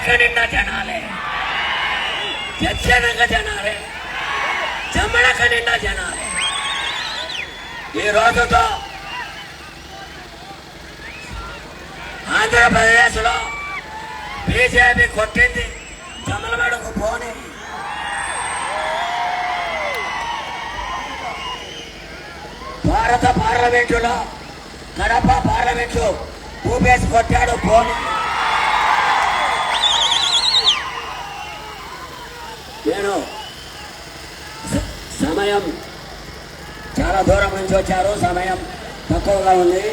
నిండా జనాలే, జనక జనాలే, జమ్మడక నిండా జనాలే. ఈ రోజుతో ఆంధ్రప్రదేశ్లో బీజేపీ కొట్టింది జమలమడుగు పోనీ. భారత పార్లమెంటులో కడప పార్లమెంటు భూపేసి కొట్టాడు పోనీ. నేను సమయం చాలా దూరం నుంచి వచ్చారు, సమయం తక్కువగా ఉంది.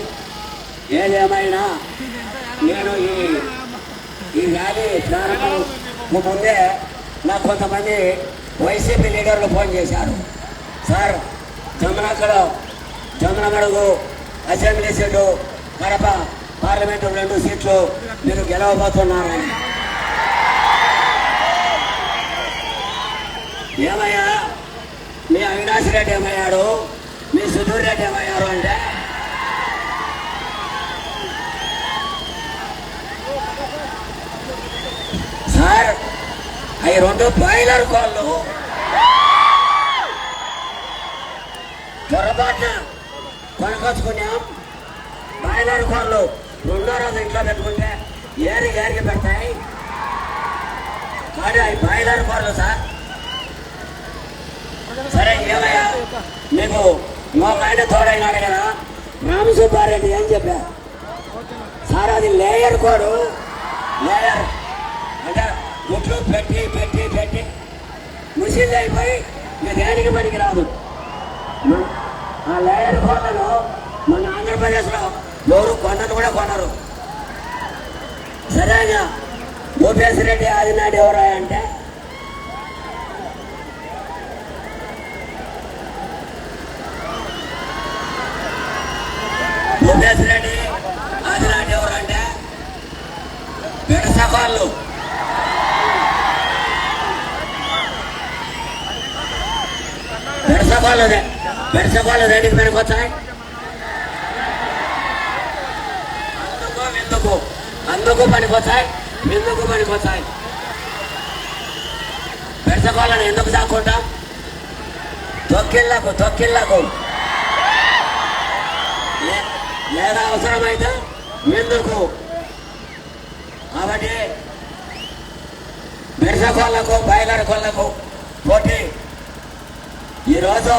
ఏదేమైనా నేను ఈ ర్యాలీ ప్రారంభం ముందే నాకు కొంతమంది వైసీపీ లీడర్లు ఫోన్ చేశారు. Sir, Jammalamadugu assembly seat, Kadapa parliament 2 సీట్లు మీరు గెలవబోతున్నారని. ఏమయ్యా మీ అవినాష్ రెడ్డి ఏమయ్యాడు, మీ సుధీర్ రెడ్డి ఏమయ్యారు అంటే సార్ అవి 2 బాయిలర్ కోళ్ళు పొరపాటున కొనుకొచ్చుకున్నాం. బాయిలర్ కోళ్ళు 2వ రోజు ఇంట్లో పెట్టుకుంటే ఏరికి పెడతాయి. కానీ అవి బాయిలర్ కోళ్ళు సార్. సరే, ఏమయ్యా మీకు మోకాయన తోడైనాడు కదా రామసుబ్బారెడ్డి ఏం చెప్పా సార్, అది లేయర్ కోడు. లేయర్ అంటే గుట్లు పెట్టి పెట్టి పెట్టి ముసిల్ అయిపోయి ఇక దేనికి పనికి రాదు. ఆ లేయర్ కోటలో మన ఆంధ్రప్రదేశ్లో ఎవరు కొండను కూడా కొనరు. సరేగా భూపేశ్ రెడ్డి ఆదినాడు ఎవరా అంటే భూపేశ్ రెడ్డి ఆదినాడు ఎవరంటే బెడసకోళ్ళు. బెడసకోళ్ళు దేనికి పనికొచ్చాయి? అందుకు పనికొచ్చాయి, ఎందుకు పనికొచ్చాయి? బెడసకోళ్ళని ఎందుకు సాక్కుంటాం? తొక్కిళ్ళకు లేదా అవసరమైతే ఎందుకు. కాబట్టి బెడసకోళ్ళకు బాయిలర్ కోళ్ళకు పోటీ. ఈరోజు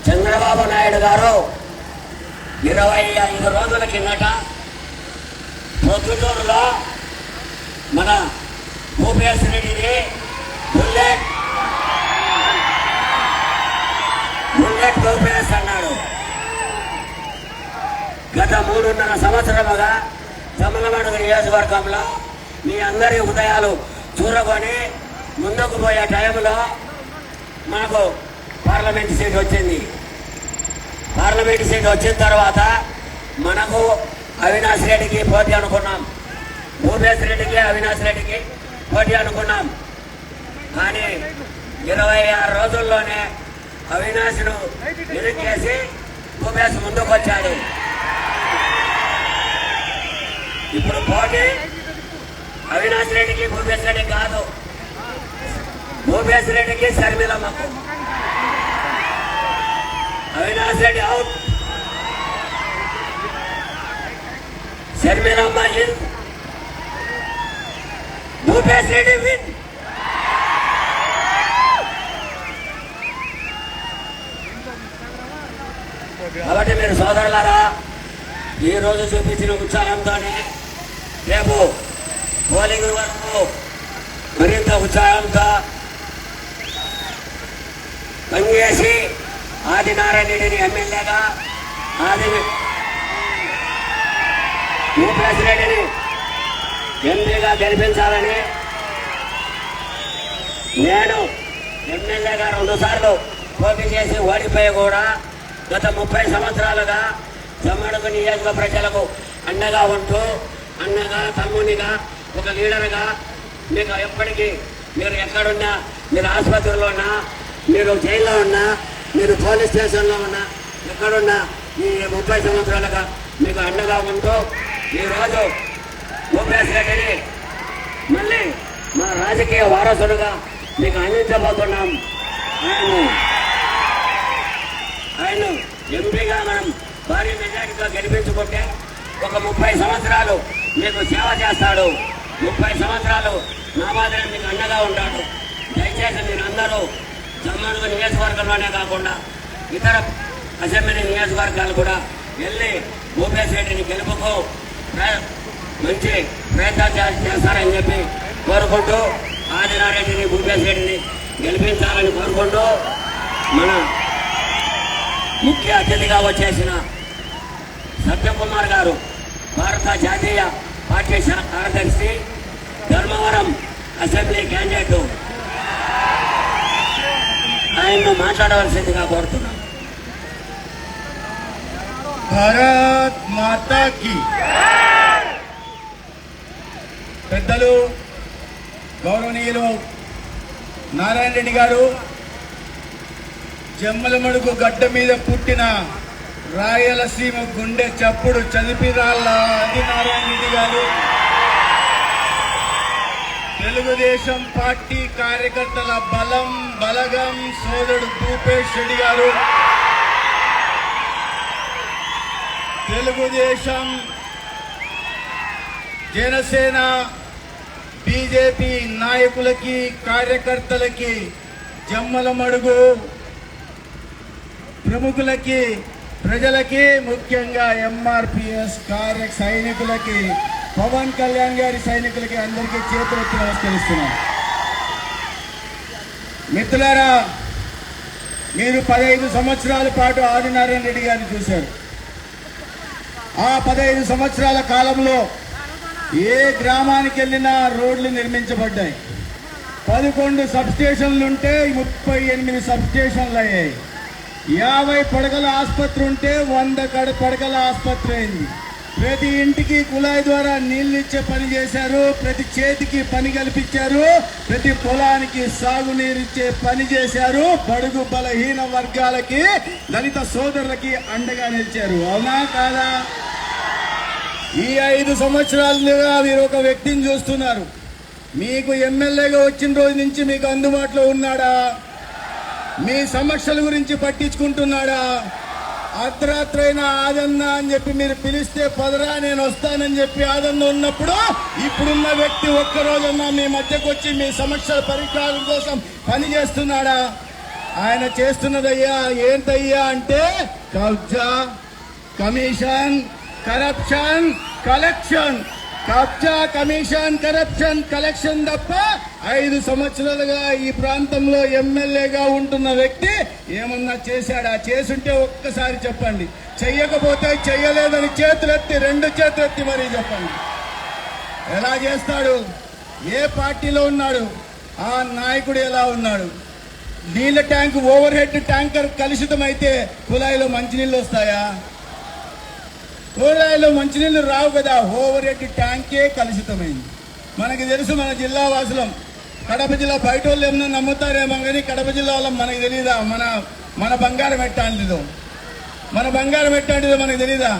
చంద్రబాబు నాయుడు గారు 25 రోజుల కిందట ప్రొద్దుటూరులో మన భూపేశ్ రెడ్డిని బుల్లెట్ భూపేశ్ అన్నాడు. గత 3.5 సంవత్సరాలుగా జమ్మలమడుగు నియోజకవర్గంలో మీ అందరి హృదయాలు చూరగొని ముందుకు పోయే టైంలో మనకు పార్లమెంట్ సీట్ వచ్చింది. పార్లమెంట్ సీట్ వచ్చిన తర్వాత మనకు అవినాష్ రెడ్డికి పోటీ అనుకున్నాం, భూపేశ్ రెడ్డికి అవినాష్ రెడ్డికి పోటీ అనుకున్నాం. కానీ 26 రోజుల్లోనే అవినాష్ను వెనక్కేసి భూపేశ్ ముందుకు వచ్చాడు. ఇప్పుడు పోటీ అవినాష్ రెడ్డికి భూపేశ్ రెడ్డి కాదు, భూపేశ్ రెడ్డికి షర్మిలమ్మకు. Avinash Reddy out, Sharmilamma in, Bhupesh Reddy win. కాబట్టి మీరు సోదరులారా, ఈ రోజు చూపించిన ఉత్సాహంతోనే రేపు పోలింగ్ వరకు మరింత ఉత్సాహంతో పనిచేసి ఆదినారాయణ రెడ్డిని ఎమ్మెల్యేగా, భూపేశ్ రెడ్డిని ఎంపీగా గెలిపించాలని నేను ఎమ్మెల్యేగా 2 సార్లు పోటీ చేసి ఓడిపోయి కూడా గత 30 సంవత్సరాలుగా జమ్మడుగు నియోజక ప్రజలకు అండగా ఉంటూ, అన్నగా తమ్మునిగా ఒక లీడర్గా మీకు ఎప్పటికీ మీరు ఎక్కడున్నా, మీరు ఆసుపత్రిలో ఉన్నా, మీరు జైల్లో ఉన్నా, మీరు పోలీస్ స్టేషన్లో ఉన్నా, ఎక్కడున్నా ఈ 30 సంవత్సరాలుగా మీకు అండగా ఉంటూ ఈరోజు భూపేశ్ రెడ్డిని మళ్ళీ మన రాజకీయ వారసుడుగా మీకు అందించబోతున్నాం. ఆయన ఎంపీగా మనం భారీ మెజారిటీతో గెలిపించుకుంటే ఒక 30 సంవత్సరాలు మీకు సేవ చేస్తాడు. 30 సంవత్సరాలు నా మాదిరి మీకు అండగా ఉంటాడు. దయచేసి మీరందరూ జమ్మనుగు నియోజకవర్గంలోనే కాకుండా ఇతర అసెంబ్లీ నియోజకవర్గాలు కూడా వెళ్ళి భూపేశ్ రెడ్డిని గెలుపుకు మంచి ప్రయత్నాలు చేస్తారని చెప్పి కోరుకుంటూ ఆదినారెడ్డిని భూపేశ్ రెడ్డిని గెలిపించాలని కోరుకుంటూ మన ముఖ్య అతిథిగా వచ్చేసిన సత్యకుమార్ గారు భారత జాతీయ పార్టీ కార్యదర్శి ధర్మవరం అసెంబ్లీ క్యాండిడేట్ ఆయన్ను మాట్లాడవలసిందిగా కోరుతున్నాం. భారత్ మాతాకి పెద్దలు గౌరవనీయులు నారాయణ రెడ్డి గారు జమ్మలమడుగు గడ్డ మీద పుట్టిన రాయలసీమ గుండె చప్పుడు చదిపిరాళ్ళ ఆదినారాయణ రెడ్డి గారు తెలుగుదేశం పార్టీ కార్యకర్తల బలం బలగం సోదరుడు భూపేశ్ రెడ్డి గారు తెలుగుదేశం జనసేన బీజేపీ నాయకులకి కార్యకర్తలకి జమ్మలమడుగు ప్రముఖులకి ప్రజలకి ముఖ్యంగా ఎంఆర్పిఎస్ సైనికులకి పవన్ కళ్యాణ్ గారి సైనికులకి అందరికీ చేతులెత్తి నమస్కరిస్తున్నాం. మిత్రులారా, మీరు 15 సంవత్సరాల పాటు ఆదినారాయణ రెడ్డి గారిని చూశారు. ఆ 15 సంవత్సరాల కాలంలో ఏ గ్రామానికి వెళ్ళినా రోడ్లు నిర్మించబడ్డాయి. 11 సబ్స్టేషన్లుంటే 38 సబ్స్టేషన్లు అయ్యాయి. 50 పడకల ఆసుపత్రి ఉంటే 100 పడకల ఆసుపత్రి అయింది. ప్రతి ఇంటికి కుళాయి ద్వారా నీళ్లు ఇచ్చే పని చేశారు. ప్రతి చేతికి పని కల్పించారు. ప్రతి పొలానికి సాగునీరిచ్చే పని చేశారు. బడుగు బలహీన వర్గాలకి దళిత సోదరులకి అండగా నిలిచారు. అవునా కాదా? ఈ 5 సంవత్సరాలుగా మీరు ఒక వ్యక్తిని చూస్తున్నారు. మీకు ఎమ్మెల్యేగా వచ్చిన రోజు నుంచి మీకు అందుబాటులో ఉన్నాడా? మీ సమస్యల గురించి పట్టించుకుంటున్నాడా? అర్ధరాత్రైనా ఆదన్న అని చెప్పి మీరు పిలిస్తే పదరా నేను వస్తానని చెప్పి ఆదన్న ఉన్నప్పుడు ఇప్పుడున్న వ్యక్తి ఒక్కరోజన్నా మీ మధ్యకు వచ్చి మీ సమస్యల పరిష్కారం కోసం పని చేస్తున్నాడా? ఆయన చేస్తున్నదయ్యా ఏంటయ్యా అంటే కబ్జా, కమిషన్, కరప్షన్, కలెక్షన్. కబ్జా, కమిషన్, కరప్షన్, కలెక్షన్ తప్ప 5 సంవత్సరాలుగా ఈ ప్రాంతంలో ఎమ్మెల్యేగా ఉంటున్న వ్యక్తి ఏమన్నా చేశాడా? చేసుంటే ఒక్కసారి చెప్పండి. చెయ్యకపోతే చెయ్యలేదని చేతులెత్తి 2 చేతులెత్తి మరీ చెప్పండి. ఎలా చేస్తాడు? ఏ పార్టీలో ఉన్నాడు? ఆ నాయకుడు ఎలా ఉన్నాడు? నీళ్ళ ట్యాంకు ఓవర్ హెడ్ ట్యాంకర్ కలుషితమైతే కుళాయిలో మంచినీళ్ళు వస్తాయా? కుళాయిలో మంచినీళ్ళు రావు కదా. ఓవర్ హెడ్ ట్యాంకే కలుషితమైంది. మనకి తెలుసు, మన జిల్లా వాసులం. కడప జిల్లా బయట వాళ్ళు ఏమన్నా నమ్ముతారేమో కానీ కడప జిల్లా వాళ్ళం మనకి తెలీదా? మన బంగారం ఎట్టాంటిదో, మన బంగారం ఎట్టాంటిదో మనకు తెలీదా?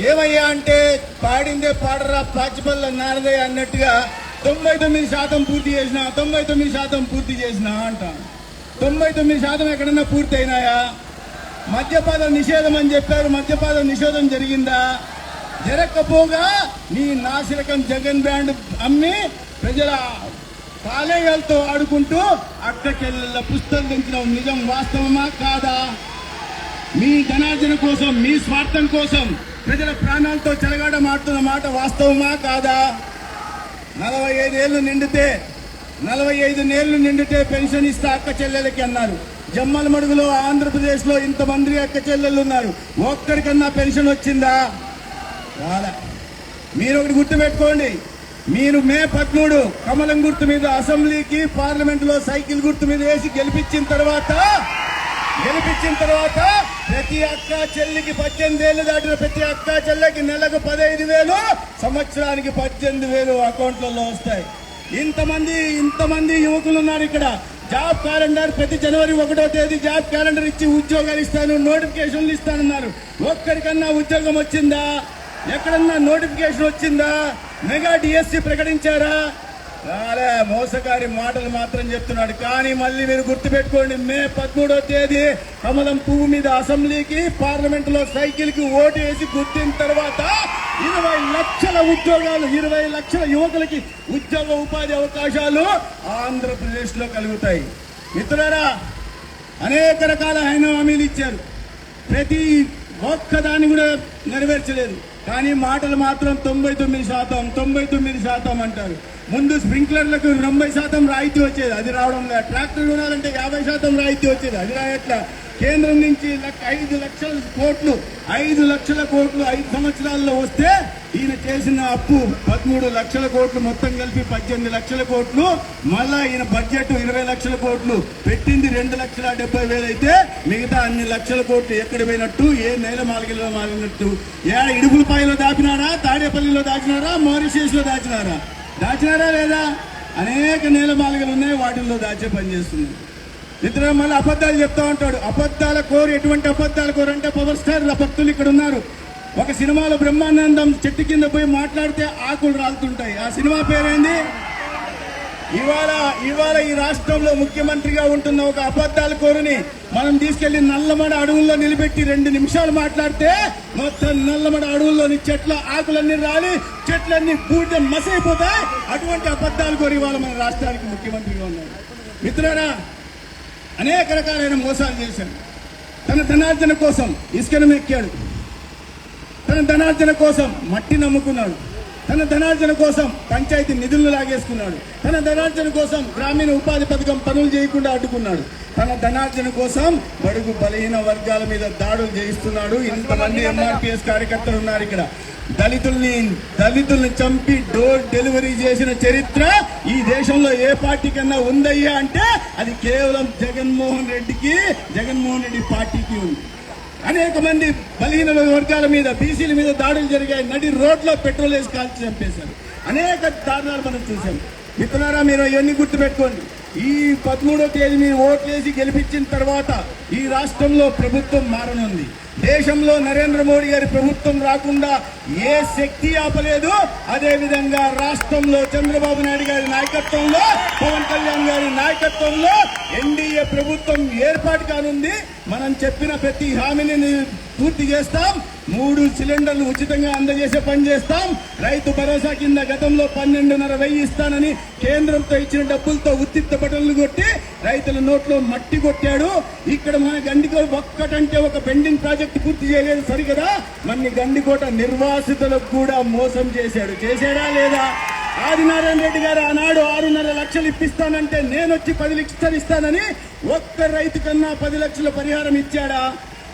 ఏమయ్యా అంటే పాడిందే పాడరా పాచిపల్ల నారదే అన్నట్టుగా 99% పూర్తి చేసిన 99% పూర్తి చేసిన అంటాను. 99% ఎక్కడన్నా పూర్తి అయినాయా? మద్యపాన నిషేధం అని చెప్పారు. మద్యపాన నిషేధం జరిగిందా? జరగకపోగా నీ నాసిరకం జగన్ బ్రాండ్ అమ్మి ప్రజల కాలేయాలతో ఆడుకుంటూ అక్కచెల్లెళ్ళ పుస్తకం తెంచడం నిజం వాస్తవమా కాదా? మీ ధనార్జన కోసం, మీ స్వార్థం కోసం ప్రజల ప్రాణాలతో చెలగాటమాడుతున్న మాట వాస్తవమా కాదా? 45 ఏళ్లు నిండితే పెన్షన్ ఇస్తా అక్క చెల్లెలకి అన్నారు. జమ్మలమడుగులో ఆంధ్రప్రదేశ్లో ఇంతమంది అక్క చెల్లెళ్ళు ఉన్నారు. ఒక్కడికన్నా పెన్షన్ వచ్చిందా? రాలా. మీరు ఒకటి గుర్తుపెట్టుకోండి. మీరు మే 13 కమలం గుర్తు మీద అసెంబ్లీకి పార్లమెంటులో సైకిల్ గుర్తు మీద వేసి గెలిపించిన తర్వాత ప్రతి అక్క చెల్లికి 18 ఏళ్లు దాటిన ప్రతి అక్క చెల్లెకి నెలకు 15,000, సంవత్సరానికి 18,000 అకౌంట్లలో వస్తాయి. ఇంతమంది యువకులు ఉన్నారు ఇక్కడ. జాబ్ క్యాలెండర్ ప్రతి జనవరి 1వ తేదీ జాబ్ క్యాలెండర్ ఇచ్చి ఉద్యోగాలు ఇస్తాను, నోటిఫికేషన్లు ఇస్తానన్నారు. ఒక్కడికన్నా ఉద్యోగం వచ్చిందా? ఎక్కడన్నా నోటిఫికేషన్ వచ్చిందా? మెగా డిఎస్సి ప్రకటించారా? రాలే. మోసగారి మాటలు మాత్రం చెప్తున్నాడు. కానీ మళ్ళీ మీరు గుర్తుపెట్టుకోండి, మే 13వ తేదీ కమలం పువ్వు మీద అసెంబ్లీకి, పార్లమెంట్ లో సైకిల్ కి ఓటు వేసి గుర్తిన తర్వాత 20 లక్షల ఉద్యోగాలు, 20 లక్షల యువకులకి ఉద్యోగ ఉపాధి అవకాశాలు ఆంధ్రప్రదేశ్ లో కలుగుతాయి. మిత్రులారా, అనేక రకాల హామీలు ఇచ్చారు. ప్రతి ఒక్కదాన్ని కూడా నెరవేర్చలేదు. కానీ మాటలు మాత్రం 99% అంటారు. ముందు స్ప్రింక్లర్లకు 90% రాయితీ వచ్చేది, అది రావడం లేదు. ట్రాక్టర్ కొనాలంటే 50% రాయితీ వచ్చేది, అది రాయట్లా. కేంద్రం నుంచి 5 లక్షల కోట్లు 5 సంవత్సరాల్లో వస్తే ఈయన చేసిన అప్పు 13 లక్షల కోట్లు, మొత్తం కలిపి 18 లక్షల కోట్లు. మళ్ళా ఈయన బడ్జెట్ 20 లక్షల కోట్లు పెట్టింది. 2,70,000 అయితే మిగతా అన్ని లక్షల కోట్లు ఎక్కడ పోయినట్టు? ఏ నేల మాలికలో మారినట్టు? ఇడుపులపాయలో దాచినారా? తాడేపల్లిలో దాచినారా? మారిషియస్ లో దాచినారా లేదా? అనేక నేల మాలికలు ఉన్నాయి, వాటిల్లో దాచే పని చేస్తుంది. ఇతర మళ్ళీ అబద్ధాలు చెప్తా ఉంటాడు. అబద్ధాల కోరు. ఎటువంటి అబద్ధాల కోరు అంటే పవర్ స్టార్ భక్తులు ఇక్కడ ఉన్నారు. ఒక సినిమాలో బ్రహ్మానందం చెట్టు కింద పోయి మాట్లాడితే ఆకులు రాలుతుంటాయి. ఆ సినిమా పేరేంది? ఇవాళ ఈ రాష్ట్రంలో ముఖ్యమంత్రిగా ఉంటున్న ఒక అబద్ధాల కోరుని మనం తీసుకెళ్లి నల్లమడ అడవుల్లో నిలబెట్టి 2 నిమిషాలు మాట్లాడితే మొత్తం నల్లమడ అడవుల్లోని చెట్ల ఆకులన్నీ రాలి చెట్లన్నీ పూర్తి మసైపోతాయి. అటువంటి అబద్ధాల కోరు ఇవాళ మన రాష్ట్రానికి ముఖ్యమంత్రిగా ఉన్నారు. మిత్రులారా, అనేక రకాలైన మోసాలు చేశాడు. తన ధనార్జన కోసం ఇసుకను మెక్కాడు. తన ధనార్జన కోసం మట్టి నమ్ముకున్నాడు. తన ధనార్జన కోసం పంచాయతీ నిధులను లాగేసుకున్నాడు. తన ధనార్జన కోసం గ్రామీణ ఉపాధి పథకం పనులు చేయకుండా అడ్డుకున్నాడు. తన ధనార్జన కోసం బడుగు బలహీన వర్గాల మీద దాడులు చేయిస్తున్నాడు. ఇంతమంది ఎంఆర్పీఎస్ కార్యకర్తలు ఉన్నారు ఇక్కడ. దళితుల్ని చంపి డోర్ డెలివరీ చేసిన చరిత్ర ఈ దేశంలో ఏ పార్టీ కన్నా ఉందయ్యా అంటే అది కేవలం జగన్మోహన్ రెడ్డి పార్టీకి ఉంది. అనేక మంది బలహీన వర్గాల మీద, బీసీల మీద దాడులు జరిగాయి. నడి రోడ్లో పెట్రోల్ వేసి కాల్చి చంపేశారు. అనేక దారుణాలు మనం చూసాం. మిత్రులారా, మీరు ఇవన్నీ గుర్తుపెట్టుకోండి. ఈ 13వ తేదీ మీరు ఓట్లేసి గెలిపించిన తర్వాత ఈ రాష్ట్రంలో ప్రభుత్వం మారనుంది. దేశంలో నరేంద్ర మోడీ గారి ప్రభుత్వం రాకుండా ఏ శక్తి ఆపలేదు. అదేవిధంగా రాష్ట్రంలో చంద్రబాబు నాయుడు గారి నాయకత్వంలో, పవన్ కళ్యాణ్ గారి నాయకత్వంలో ఎన్డీఏ ప్రభుత్వం ఏర్పాటు కానుంది. మనం చెప్పిన ప్రతి హామీని పూర్తి చేస్తాం. 3 సిలిండర్లు ఉచితంగా అందజేసే పని చేస్తాం. రైతు భరోసా కింద గతంలో 12,500 ఇస్తానని కేంద్రంతో ఇచ్చిన డబ్బులతో ఉత్తిత్త బటన్లు కొట్టి రైతుల నోట్లో మట్టి కొట్టాడు. ఇక్కడ మన గండికోట ఒక్కటంటే ఒక పెండింగ్ ప్రాజెక్టు పూర్తి చేయలేదు సరికదా. మన గండికోట నిర్వాసితులకు కూడా మోసం చేశాడా లేదా? ఆదినారాయణ రెడ్డి గారు ఆనాడు 6.5 లక్షలు ఇప్పిస్తానంటే నేనొచ్చి 10 లక్షలు ఇస్తానని ఒక్క రైతు కన్నా 10 లక్షల పరిహారం ఇచ్చాడా?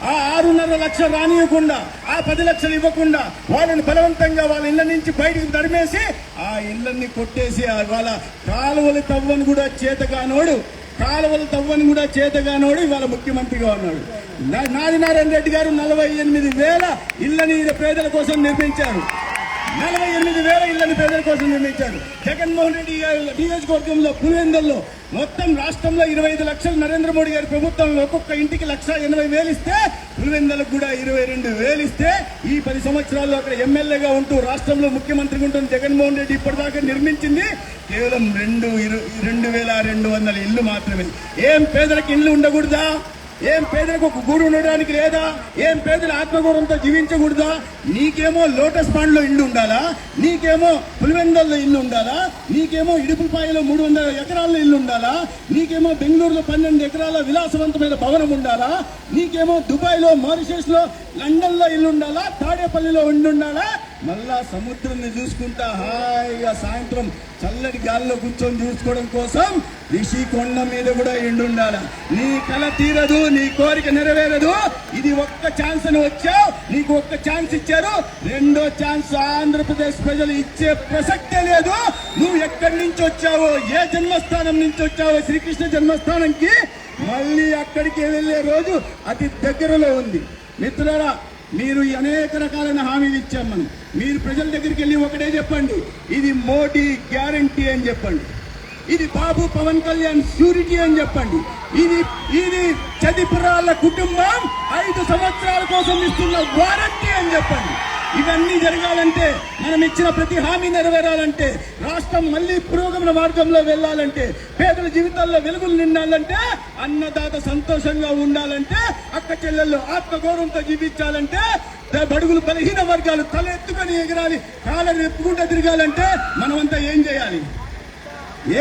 ఆ 6.5 లక్షలు రానియకుండా, ఆ 10 లక్షలు ఇవ్వకుండా వాళ్ళని బలవంతంగా వాళ్ళ ఇళ్ల నుంచి బయటకు తరిమేసి ఆ ఇళ్లన్నీ కొట్టేసి వాళ్ళ కాలువలు తవ్వని కూడా చేతగానోడు ఇవాళ ముఖ్యమంత్రిగా ఉన్నాడు. ఆదినారాయణ రెడ్డి గారు 48,000 ఇళ్లని పేదల కోసం నిర్మించారు. 48,000 ఇళ్లను పేదల కోసం నిర్మించారు. జగన్మోహన్ రెడ్డి గారి నియోజకవర్గంలో పులివెందుల్లో మొత్తం రాష్ట్రంలో 25 లక్షలు నరేంద్ర మోడీ గారి ప్రభుత్వంలో ఒక్కొక్క ఇంటికి 1,80,000 ఇస్తే పులివెందులకు కూడా 22,000 ఇస్తే ఈ 10 సంవత్సరాల్లో అక్కడ ఎమ్మెల్యేగా ఉంటూ రాష్ట్రంలో ముఖ్యమంత్రిగా ఉంటున్న జగన్మోహన్ రెడ్డి ఇప్పటిదాకా నిర్మించింది కేవలం 2,200 ఇళ్లు మాత్రమే. ఏం పేదలకు ఇళ్లు ఉండకూడదా? ఏం పేదలకు ఒక గూడు ఉండడానికి లేదా? ఏం పేదల ఆత్మగౌరవంతో జీవించకూడదా? నీకేమో లోటస్ పాండ్ లో ఇల్లు ఉండాలా? నీకేమో పులివెందుల్లో ఇల్లు ఉండాలా? నీకేమో ఇడుపులపాయలో 300 ఎకరాల్లో ఇల్లు ఉండాలా? నీకేమో బెంగళూరులో 12 ఎకరాల విలాసవంతమైన భవనం ఉండాలా? నీకేమో దుబాయ్ లో, మారిషస్ లో, లండన్ లో ఇల్లు ఉండాలా? తాడేపల్లిలో ఉండాలా? మళ్ళా సముద్రాన్ని చూసుకుంటా హాయిగా సాయంత్రం చల్లటి గాల్లో కూర్చొని చూసుకోవడం కోసం రిషికొండ మీద కూడా ఉండాలా? నీ కల తీరదు, నీ కోరిక నెరవేరదు. ఇది ఒక్క ఛాన్స్ అని వచ్చావు, నీకు ఒక్క ఛాన్స్ ఇచ్చారు. రెండో ఛాన్స్ ఆంధ్రప్రదేశ్ ప్రజలు ఇచ్చే ప్రసక్తే లేదు. నువ్వు ఎక్కడి నుంచి వచ్చావో, ఏ జన్మస్థానం నుంచి వచ్చావో, శ్రీకృష్ణ జన్మస్థానంకి మళ్ళీ అక్కడికి వెళ్లే రోజు అతి దగ్గరలో ఉంది. మిత్రులారా, మీరు అనేక రకాలైన హామీలు ఇచ్చాం మనం. మీరు ప్రజల దగ్గరికి వెళ్ళి ఒకటే చెప్పండి, ఇది మోడీ గ్యారంటీ అని చెప్పండి. ఇది బాబు పవన్ కళ్యాణ్ షూరిటీ అని చెప్పండి. ఇది చదిపురాళ్ళ కుటుంబం 5 సంవత్సరాల కోసం ఇస్తున్న వారంటీ అని చెప్పండి. ఇవన్నీ జరగాలంటే, మనం ఇచ్చిన ప్రతి హామీ నెరవేరాలంటే, రాష్ట్రం మళ్ళీ పురోగమన మార్గంలో వెళ్ళాలంటే, పేదల జీవితాల్లో వెలుగులు నిండాలంటే, అన్నదాత సంతోషంగా ఉండాలంటే, అక్క చెల్లెళ్ళు ఆత్మగౌరవంతో జీవించాలంటే, బడుగులు బలహీన వర్గాలు తల ఎత్తుకొని ఎగరాలి, కాళ్ళని ఎప్పుకుంటూ తిరగాలంటే మనమంతా ఏం చేయాలి?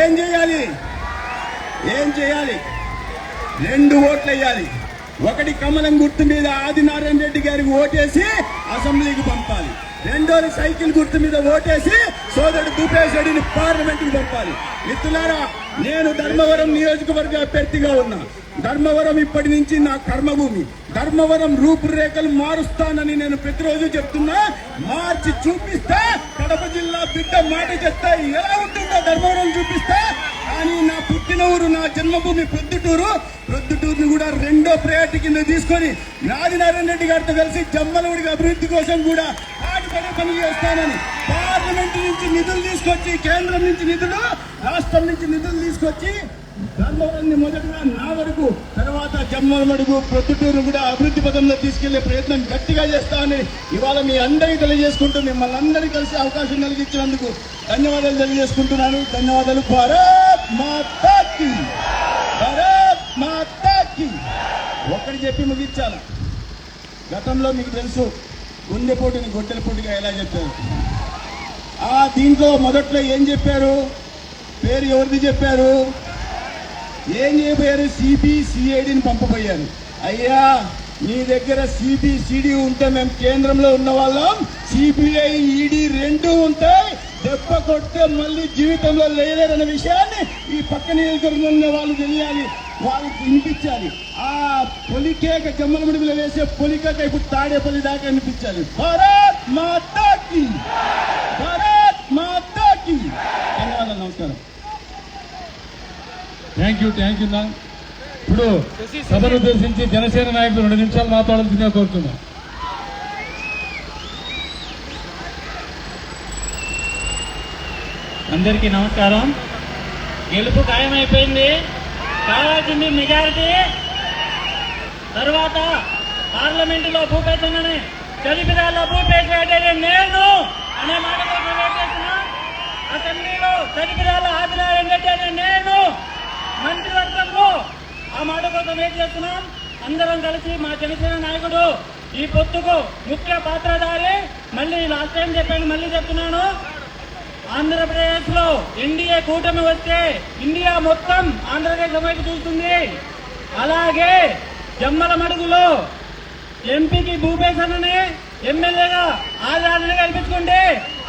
ఏం చేయాలి? ఏం చేయాలి? 2 ఓట్లు వేయాలి. ఒకటి కమలం గుర్తు మీద ఆదినారాయణ రెడ్డి గారికి ఓటేసి అసెంబ్లీకి పంపాలి. రెండోది సైకిల్ గుర్తు మీద ఓటేసి సోదరుడు భూపేష్ రెడ్డిని పార్లమెంట్ కి పంపాలి. మిత్రులారా, నేను ధర్మవరం నియోజకవర్గ అభ్యర్థిగా ఉన్నా. ధర్మవరం ఇప్పటి నుంచి నా కర్మభూమి. ధర్మవరం రూపురేఖలు మారుస్తానని నేను ప్రతిరోజు చెప్తున్నా. మార్చి చూపిస్తా. కడప జిల్లా బిడ్డ మాట చెప్తా. ఎలా ఉంటుందో ధర్మవరం చూపిస్తా. కానీ నా పుట్టిన ఊరు, నా జన్మభూమి ప్రొద్దుటూరుని కూడా 2వ ప్రయారిటీ కింద తీసుకొని ఆదినారాయణ రెడ్డి గారితో కలిసి జమ్మలవుడి అభివృద్ధి కోసం కూడా పాటుపడే పని చేస్తానని, పార్లమెంట్ నుంచి నిధులు తీసుకొచ్చి, కేంద్రం నుంచి నిధులు, రాష్ట్రం నుంచి నిధులు తీసుకొచ్చి ధర్మవరాన్ని మొదటగా నా వరకు, తర్వాత జమ్మలమడుగు, ప్రొద్దుటూరు కూడా అభివృద్ధి పథంలో తీసుకెళ్లే ప్రయత్నం గట్టిగా చేస్తానని ఇవాళ మీ అందరికీ తెలియజేసుకుంటూ, మిమ్మల్ని అందరికీ కలిసి అవకాశం కలిగించినందుకు ధన్యవాదాలు తెలియజేసుకుంటున్నాను. ధన్యవాదాలు. భారత్ మాతా కీ, భారత్ మాతా కీ. ఒక్కటి చెప్పి ముగించాల. గతంలో మీకు తెలుసు, గుండెపోటుని గొడ్డల పోటుగా ఎలా చెప్పారు. దీంట్లో మొదట్లో ఏం చెప్పారు? పేరు ఎవరిది చెప్పారు? ఏం చేయబోయారు? సిబిసిఐడిని పంపబోయారు. అయ్యా, మీ దగ్గర సిబిసిడి ఉంటే మేము కేంద్రంలో ఉన్న వాళ్ళం, సిబిఐ ఈడీ 2 ఉంటాయి. దెబ్బ కొడితే మళ్ళీ జీవితంలో లేదన్న విషయాన్ని ఈ పక్క నియోజకవర్గంలో ఉన్న వాళ్ళు తెలియాలి, వాళ్ళకి వినిపించాలి. ఆ పొలికేక జమ్మలమడుగులో వేసే పొలికేక ఇప్పుడు తాడేపల్లి దాకా వినిపించాలి. భారత్ మాతా కీ, భారత్ మాతా కీ. ధన్యవాదాలు. నమస్కారం. థ్యాంక్ యూ నా. ఇప్పుడు సభను ఉద్దేశించి జనసేన నాయకులు 2 నిమిషాలు మాట్లాడాల్సిందిగా కోరుతున్నాం. అందరికీ నమస్కారం. గెలుపు ఖాయమైపోయింది. కావాల్సింది మెజారిటీ. తర్వాత పార్లమెంటులో భూపేష్ అన్నని, చరిపిరాల్లో భూపేష్ రెడ్డి నేను అనే మాట కోసం వెయిట్ చేస్తున్నాం. అసెంబ్లీలో చరిపిరాల ఆదినారాయణ రెడ్డి అనే నేను, మంత్రివర్గంలో ఆ మాట కోసం వెయిట్ చేస్తున్నాం. అందరం కలిసి మా జనసేన నాయకుడు ఈ పొత్తుకు ముఖ్య పాత్రధారి. మళ్ళీ లాస్ట్ టైం చెప్పాను, మళ్ళీ చెప్తున్నాను. ఆంధ్రప్రదేశ్ లో ఎన్డీఏ కూటమి వస్తే ఇండియా మొత్తం ఆంధ్రప్రదేశ్ వైపు చూస్తుంది. అలాగే జమ్మలమడుగులో ఎంపీకి భూపేష్ అన్నని, ఎమ్మెల్యేగా ఆదినారాయణ కల్పించుకుంటే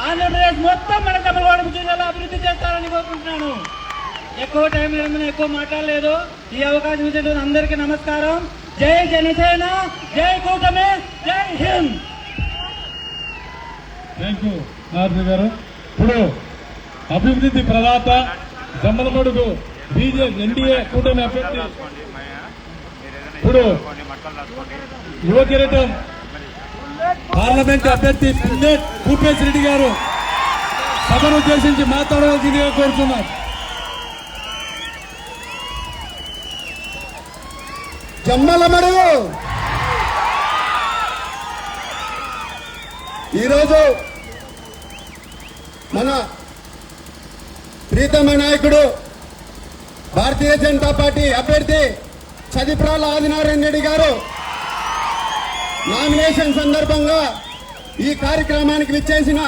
ఆంధ్రప్రదేశ్ మొత్తం మన తమిళనాడు జిల్లాలో అభివృద్ధి చేస్తారని కోరుకుంటున్నాను. ఎక్కువ టైం లేదని ఎక్కువ మాట్లాడలేదు. ఈ అవకాశం ఇచ్చిన అందరికీ నమస్కారం. జై జనసేన, జై కూటమి, జై హింద్. థ్యాంక్ యూ నారసింహ గారు. ఇప్పుడు అభివృద్ధి ప్రదాత జమ్మలమడుగు బీజేపీ ఎన్డీఏ కూటమి అభ్యర్థి, ఇప్పుడు యువ కిరీటం పార్లమెంట్ అభ్యర్థి పిల్లెట్ భూపేష్ రెడ్డి గారు సభను ఉద్దేశించి మాట్లాడవలసిందిగా కోరుతున్నారు. జమ్మలమడుగు ఈరోజు మన ప్రీతమ నాయకుడు భారతీయ జనతా పార్టీ అభ్యర్థి చదిప్రాల ఆదినారాయణ రెడ్డి గారు నామినేషన్ సందర్భంగా ఈ కార్యక్రమానికి విచ్చేసిన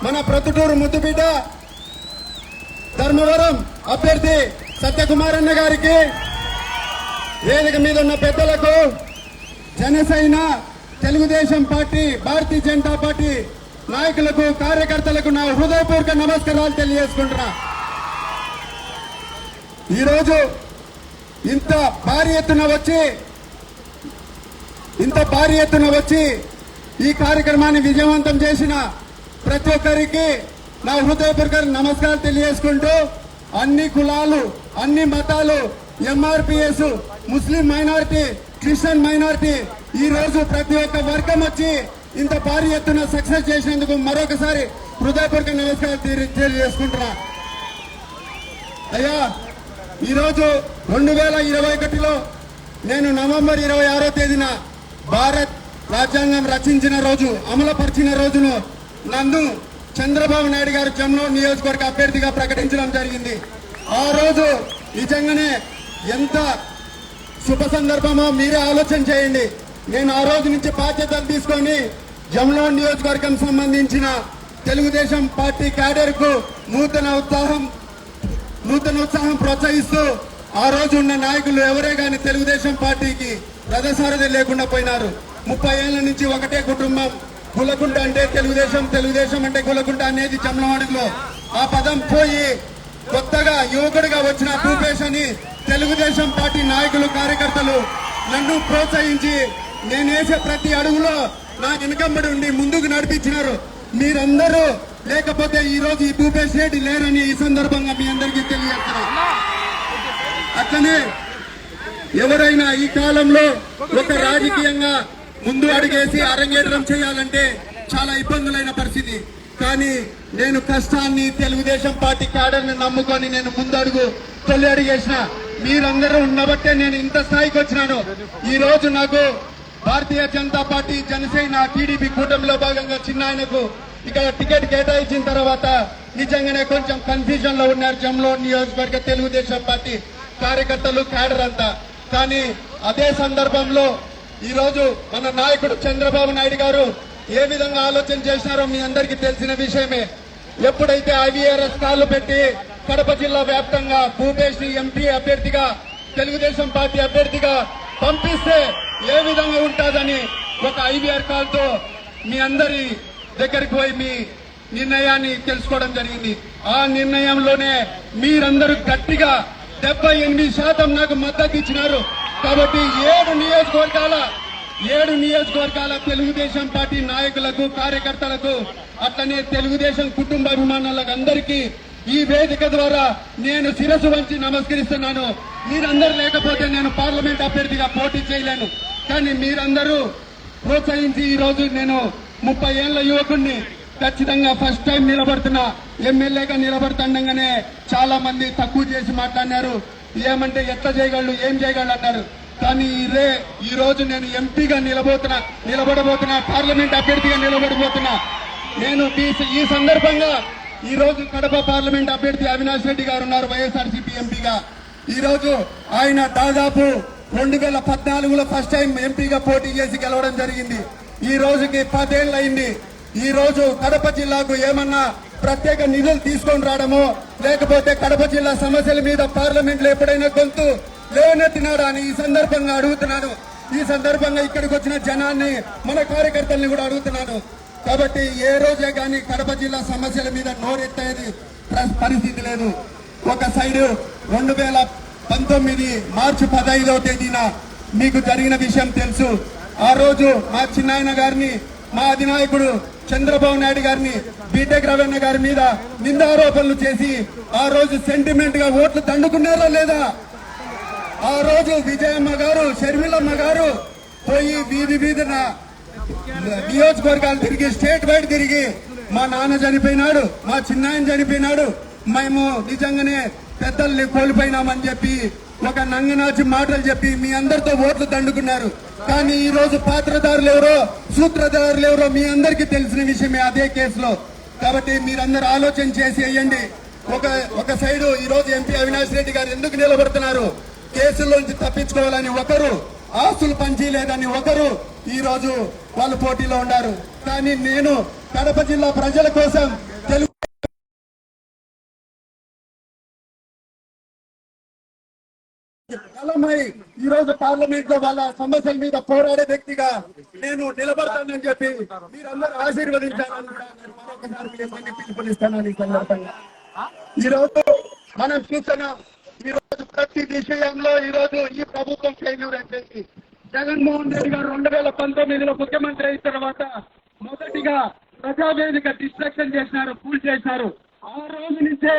మన ప్రొద్దుటూరు ముద్దుబిడ్డ ధర్మవరం అభ్యర్థి సత్యకుమార్ అన్న గారికి, వేదిక మీద ఉన్న పెద్దలకు, జనసేన, తెలుగుదేశం పార్టీ, భారతీయ జనతా పార్టీ నాయకులకు, కార్యకర్తలకు నా హృదయపూర్వక నమస్కారాలు తెలియజేసుకుంటున్నా. ఈరోజు ఇంత భారీ ఎత్తున వచ్చి ఈ కార్యక్రమాన్ని విజయవంతం చేసిన ప్రతి ఒక్కరికి నా హృదయపూర్వక నమస్కారాలు తెలియజేసుకుంటూ, అన్ని కులాలు, అన్ని మతాలు, ఎంఆర్పిఎస్, ముస్లిం మైనారిటీ, క్రిస్టియన్ మైనారిటీ, ఈ రోజు ప్రతి ఒక్క వర్గం వచ్చి ఇంత భారీ ఎత్తున సక్సెస్ చేసినందుకు మరొకసారి హృదయపూర్వక నమస్కారాలు తెలియజేసుకుంటున్నా. అయ్యా, ఈరోజు 2021లో నేను నవంబర్ 26వ తేదీన భారత్ రాజ్యాంగం రచించిన రోజు, అమలుపరిచిన రోజును నన్ను చంద్రబాబు నాయుడు గారు జమ్లో నియోజకవర్గ అభ్యర్థిగా ప్రకటించడం జరిగింది. ఆ రోజు నిజంగానే ఎంత శుభ సందర్భమో మీరే ఆలోచన చేయండి. నేను ఆ రోజు నుంచి బాధ్యతలు తీసుకొని జమ్లో నియోజకవర్గం సంబంధించిన తెలుగుదేశం పార్టీ క్యాడర్ కు నూతన ఉత్సాహం ప్రోత్సహిస్తూ ఆ రోజు ఉన్న నాయకులు ఎవరే గాని తెలుగుదేశం పార్టీకి రథసారథి లేకుండా పోయినారు. 30 ఏళ్ల నుంచి ఒకటే కుటుంబం, గులకుంట అంటే తెలుగుదేశం, తెలుగుదేశం అంటే గులకుంట అనేది జమ్లవాడలో ఆ పదం పోయి కొత్తగా యువకుడిగా వచ్చిన భూపేష్ అని తెలుగుదేశం పార్టీ నాయకులు కార్యకర్తలు నన్ను ప్రోత్సహించి నేను వేసే ప్రతి అడుగులో నా వెనుకమ్మడి ఉండి ముందుకు నడిపించినారు. మీరందరూ లేకపోతే ఈ రోజు ఈ భూపేష్ రెడ్డి లేరని ఈ సందర్భంగా మీ అందరికీ తెలియజేస్తున్నా. అట్లనే ఎవరైనా ఈ కాలంలో ఒక రాజకీయంగా ముందు అడుగేసి అరంగేట్రం చేయాలంటే చాలా ఇబ్బందులైన పరిస్థితి. కానీ నేను కష్టాన్ని తెలుగుదేశం పార్టీ క్యాడర్ని నమ్ముకొని నేను ముందడుగు తొలి అడిగేసిన మీరందరూ ఉన్నబట్టే నేను ఇంత స్థాయికి వచ్చినాను. ఈ రోజు నాకు భారతీయ జనతా పార్టీ, జనసేన, టీడీపీ కూటమిలో భాగంగా చిన్నాయనకు ఇక్కడ టికెట్ కేటాయించిన తర్వాత నిజంగానే కొంచెం కన్ఫ్యూజన్ లో ఉన్నారు జమ్లో నియోజకవర్గ తెలుగుదేశం పార్టీ కార్యకర్తలు, క్యాడర్ అంతా. కానీ అదే సందర్భంలో ఈ రోజు మన నాయకుడు చంద్రబాబు నాయుడు గారు ఏ విధంగా ఆలోచన చేసినారో మీ అందరికీ తెలిసిన విషయమే. ఎప్పుడైతే ఐవీఆర్ఎస్ కాళ్లు పెట్టి కడప జిల్లా వ్యాప్తంగా భూపేష్ ని ఎంపీ అభ్యర్థిగా, తెలుగుదేశం పార్టీ అభ్యర్థిగా పంపిస్తే ఏ విధంగా ఉంటుందని ఒక ఐవీఆర్ కాల్ తో మీ అందరి దగ్గరికి పోయి మీ నిర్ణయాన్ని తెలుసుకోవడం జరిగింది. ఆ నిర్ణయంలోనే మీరందరూ గట్టిగా 78% నాకు మద్దతు ఇచ్చినారు. కాబట్టి 7 నియోజకవర్గాల తెలుగుదేశం పార్టీ నాయకులకు, కార్యకర్తలకు, అట్లనే తెలుగుదేశం కుటుంబ అభిమానులకు అందరికీ ఈ వేదిక ద్వారా నేను శిరస్సు వంచి నమస్కరిస్తున్నాను. మీరందరూ లేకపోతే నేను పార్లమెంట్ అభ్యర్థిగా పోటీ చేయలేను. కానీ మీరందరూ ప్రోత్సహించి ఈ రోజు నేను 30 ఏళ్ల యువకుడిని ఖచ్చితంగా ఫస్ట్ టైం నిలబడుతున్నా, ఎమ్మెల్యేగా నిలబడుతుండగానే చాలా మంది తక్కువ చేసి మాట్లాడినారు. ఏమంటే ఎట్లా చేయగలరు, ఏం చేయగలరు అన్నారు. కానీ ఈ రోజు నేను ఎంపీగా నిలబడబోతున్నా, పార్లమెంట్ అభ్యర్థిగా నిలబడబోతున్నా. నేను ఈ సందర్భంగా ఈ రోజు కడప పార్లమెంట్ అభ్యర్థి అవినాష్ రెడ్డి గారు ఉన్నారు, వైఎస్ఆర్సీపీ ఎంపీగా. ఈ రోజు ఆయన దాదాపు 2014లో ఫస్ట్ టైం ఎంపీగా పోటీ చేసి గెలవడం జరిగింది. ఈ రోజుకి 10 ఏళ్ళు అయింది. ఈ రోజు కడప జిల్లాకు ఏమన్నా ప్రత్యేక నిధులు తీసుకొని రావడమో, లేకపోతే కడప జిల్లా సమస్యల మీద పార్లమెంట్ లో ఎప్పుడైనా గొంతు లేవనెత్తినాడా అని ఈ సందర్భంగా అడుగుతున్నాను. ఈ సందర్భంగా ఇక్కడికి వచ్చిన జనాన్ని, మన కార్యకర్తల్ని కూడా అడుగుతున్నాను. కాబట్టి ఏ రోజే గాని కడప జిల్లా సమస్యల మీద నోరెత్తేది పరిస్థితి లేదు. ఒక సైడు 2019 మార్చి 15వ తేదీన మీకు జరిగిన విషయం తెలుసు. ఆ రోజు మా చిన్నాయన గారిని, మా అధినాయకుడు చంద్రబాబు నాయుడు గారిని, బీటెక్ రవీణ గారి మీద నిందారోపణలు చేసి ఆ రోజు సెంటిమెంట్ గా ఓట్లు దండుకున్నారా లేదా? ఆ రోజు విజయమ్మ గారు, షర్మిలమ్మ గారు పోయి వీధిన నియోజకవర్గాలు తిరిగి, స్టేట్ వైడ్ తిరిగి మా నాన్న చనిపోయినాడు, మా చిన్నాయన చనిపోయినాడు, మేము నిజంగానే పెద్దల్ని కోల్పోయినామని చెప్పి ఒక నంగనాచి మాటలు చెప్పి మీ అందరితో ఓట్లు దండుకున్నారు. కానీ ఈ రోజు పాత్రదారులు ఎవరో, సూత్రధారులు ఎవరో మీ అందరికీ తెలిసిన విషయమే అదే కేసులో. కాబట్టి మీరందరూ ఆలోచన చేసి వేయండి. ఒక సైడు ఈ రోజు ఎంపీ అవినాష్ రెడ్డి గారు ఎందుకు నిలబడుతున్నారు? కేసుల్లోంచి తప్పించుకోవాలని ఒకరు, ఆస్తులు పంచలేదని ఒకరు ఈ రోజు వాళ్ళు పోటీలో ఉన్నారు. కానీ నేను కడప జిల్లా ప్రజల కోసం ఈ రోజు పార్లమెంట్ లో వాళ్ళ సమస్యల మీద పోరాడే వ్యక్తిగా నేను నిలబడతానని చెప్పి మీరందరూ ఆశీర్వదించాలని కూడా నేను మరొకసారి మీ అందరినీ పిలుపునిస్తానని ఈ సందర్భంగా. ఈ రోజు మనం చూస్తున్నాం, ఈ రోజు ప్రతి విషయంలో ఈ రోజు ఈ ప్రభుత్వం ఫెయిల్యూర్ అయిపోయింది. జగన్మోహన్ రెడ్డి గారు 2019లో ముఖ్యమంత్రి అయిన తర్వాత మొదటిగా ప్రజావేదిక డిస్ట్రక్షన్ చేసినారు, కూల్ చేసినారు. ఆ రోజు నుంచే